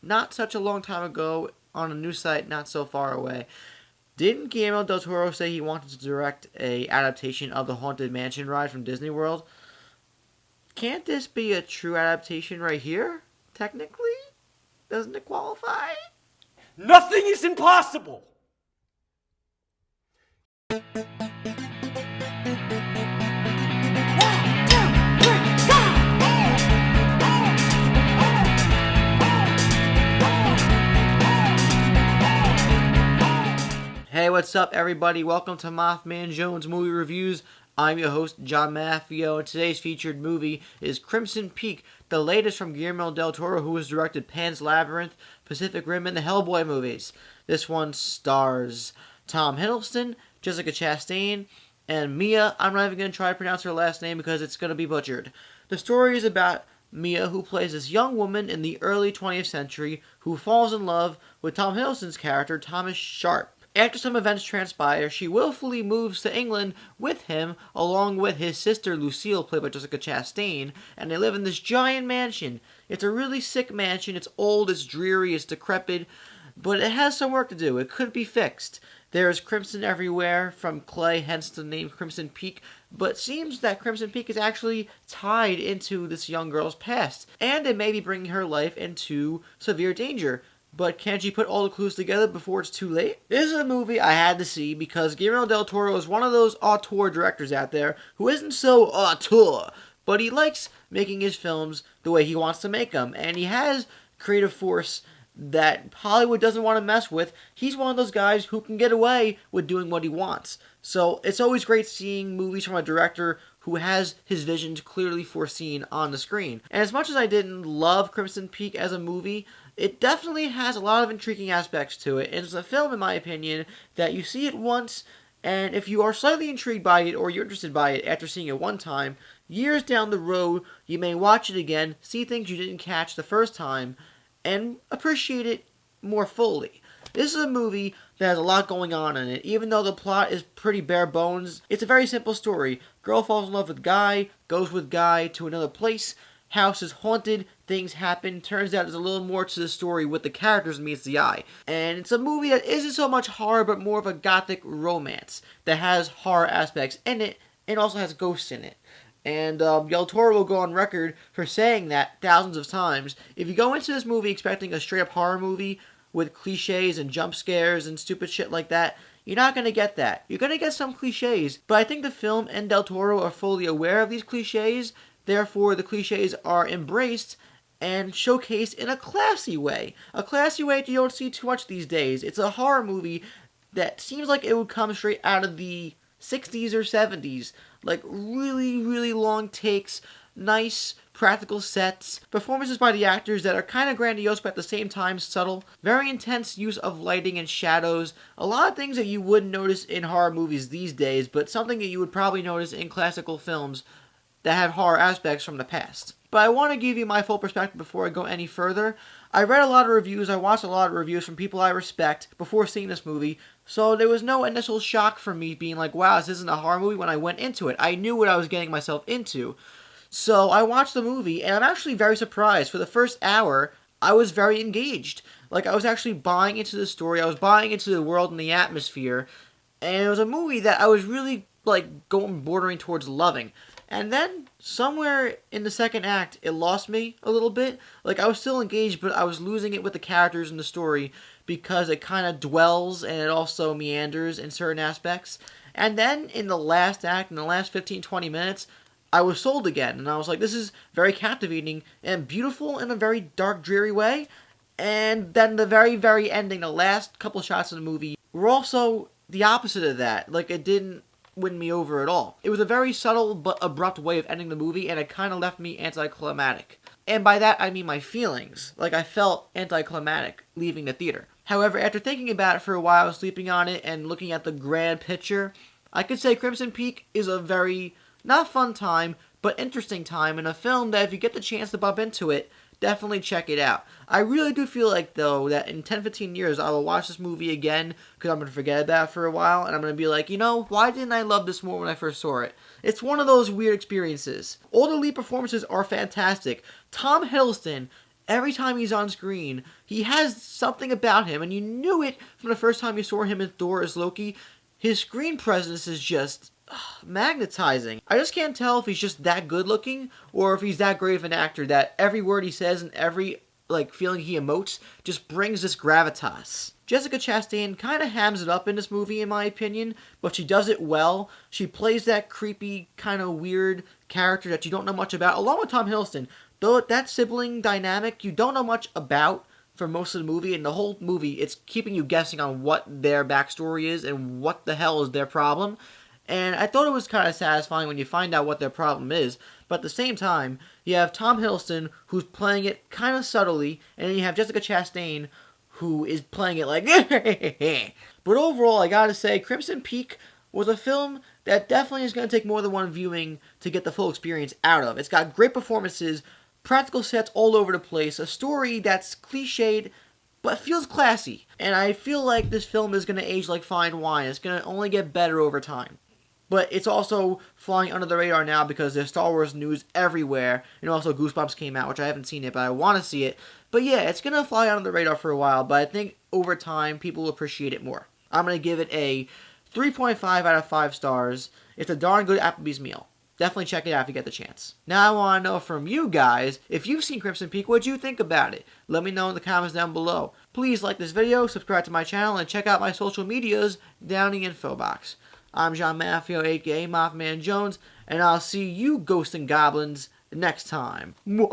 not such a long time ago on a news site not so far away. Didn't Guillermo del Toro say he wanted to direct a adaptation of the Haunted Mansion ride from Disney World? Can't this be a true adaptation right here? Technically? Doesn't it qualify? Nothing is impossible! Hey, what's up, everybody? Welcome to MaffmanJones Movie Reviews. I'm your host, John Maffio, and today's featured movie is Crimson Peak, the latest from Guillermo del Toro, who has directed Pan's Labyrinth, Pacific Rim, and the Hellboy movies. This one stars Tom Hiddleston, Jessica Chastain, and Mia. I'm not even going to try to pronounce her last name because it's going to be butchered. The story is about Mia, who plays this young woman in the early 20th century who falls in love with Tom Hiddleston's character, Thomas Sharp. After some events transpire, she willfully moves to England with him, along with his sister Lucille, played by Jessica Chastain, and they live in this giant mansion. It's a really sick mansion. It's old, it's dreary, it's decrepit, but it has some work to do. It could be fixed. There is crimson everywhere from clay, hence the name Crimson Peak, but it seems that Crimson Peak is actually tied into this young girl's past, and it may be bringing her life into severe danger. But can't you put all the clues together before it's too late? This is a movie I had to see because Guillermo del Toro is one of those auteur directors out there who isn't so auteur, but he likes making his films the way he wants to make them, and he has creative force that Hollywood doesn't want to mess with. He's one of those guys who can get away with doing what he wants. So it's always great seeing movies from a director who has his visions clearly foreseen on the screen. And as much as I didn't love Crimson Peak as a movie, it definitely has a lot of intriguing aspects to it. And it's a film, in my opinion, that you see it once, and if you are slightly intrigued by it or you're interested by it after seeing it one time, years down the road, you may watch it again, see things you didn't catch the first time, and appreciate it more fully. This is a movie that has a lot going on in it. Even though the plot is pretty bare bones, it's a very simple story. Girl falls in love with guy, goes with guy to another place, house is haunted, things happen. Turns out there's a little more to the story with the characters than meets the eye. And it's a movie that isn't so much horror, but more of a gothic romance that has horror aspects in it and also has ghosts in it. And Del Toro will go on record for saying that thousands of times. If you go into this movie expecting a straight-up horror movie with cliches and jump scares and stupid shit like that, you're not going to get that. You're going to get some cliches, but I think the film and Del Toro are fully aware of these cliches. Therefore, the cliches are embraced and showcased in a classy way. A classy way that you don't see too much these days. It's a horror movie that seems like it would come straight out of the 60s or 70s. Like really, really long takes, nice practical sets, performances by the actors that are kind of grandiose but at the same time subtle, very intense use of lighting and shadows, a lot of things that you wouldn't notice in horror movies these days, but something that you would probably notice in classical films that have horror aspects from the past. But I want to give you my full perspective before I go any further. I read a lot of reviews, I watched a lot of reviews from people I respect before seeing this movie, so there was no initial shock for me being like, wow, this isn't a horror movie when I went into it. I knew what I was getting myself into. So I watched the movie, and I'm actually very surprised. For the first hour, I was very engaged. Like, I was actually buying into the story, I was buying into the world and the atmosphere, and it was a movie that I was really, going bordering towards loving. And then, somewhere in the second act, it lost me a little bit. Like, I was still engaged, but I was losing it with the characters and the story because it kind of dwells and it also meanders in certain aspects. And then, in the last act, in the last 15-20 minutes, I was sold again. And I was like, this is very captivating and beautiful in a very dark, dreary way. And then the very, very ending, the last couple shots of the movie, were also the opposite of that. Like, it didn't win me over at all. It was a very subtle but abrupt way of ending the movie, and it kind of left me anticlimactic. And by that, I mean my feelings. Like, I felt anticlimactic leaving the theater. However, after thinking about it for a while, sleeping on it, and looking at the grand picture, I could say Crimson Peak is a very, not fun time, but interesting time, and a film that if you get the chance to bump into it, definitely check it out. I really do feel like, though, that in 10-15 years, I will watch this movie again, because I'm going to forget about it for a while, and I'm going to be like, you know, why didn't I love this more when I first saw it? It's one of those weird experiences. All the lead performances are fantastic. Tom Hiddleston every time he's on screen, he has something about him, and you knew it from the first time you saw him in Thor as Loki. His screen presence is just magnetizing. I just can't tell if he's just that good looking or if he's that great of an actor that every word he says and every feeling he emotes just brings this gravitas. Jessica Chastain kind of hams it up in this movie, in my opinion, but she does it well. She plays that creepy, kind of weird character that you don't know much about, along with Tom Hiddleston. Though that sibling dynamic you don't know much about for most of the movie, and the whole movie, it's keeping you guessing on what their backstory is and what the hell is their problem. And I thought it was kind of satisfying when you find out what their problem is, but at the same time, you have Tom Hiddleston, who's playing it kind of subtly, and then you have Jessica Chastain, who is playing it like But overall, I gotta say, Crimson Peak was a film that definitely is going to take more than one viewing to get the full experience out of. It's got great performances, practical sets all over the place, a story that's cliched, but feels classy. And I feel like this film is going to age like fine wine. It's going to only get better over time. But it's also flying under the radar now because there's Star Wars news everywhere. And also Goosebumps came out, which I haven't seen yet, but I want to see it. But yeah, it's going to fly under the radar for a while, but I think over time people will appreciate it more. I'm going to give it a 3.5 out of 5 stars. It's a darn good Applebee's meal. Definitely check it out if you get the chance. Now I want to know from you guys, if you've seen Crimson Peak, what'd you think about it? Let me know in the comments down below. Please like this video, subscribe to my channel, and check out my social medias down in the info box. I'm John Maffio, aka MaffmanJones, and I'll see you ghosts and goblins next time. Mwah!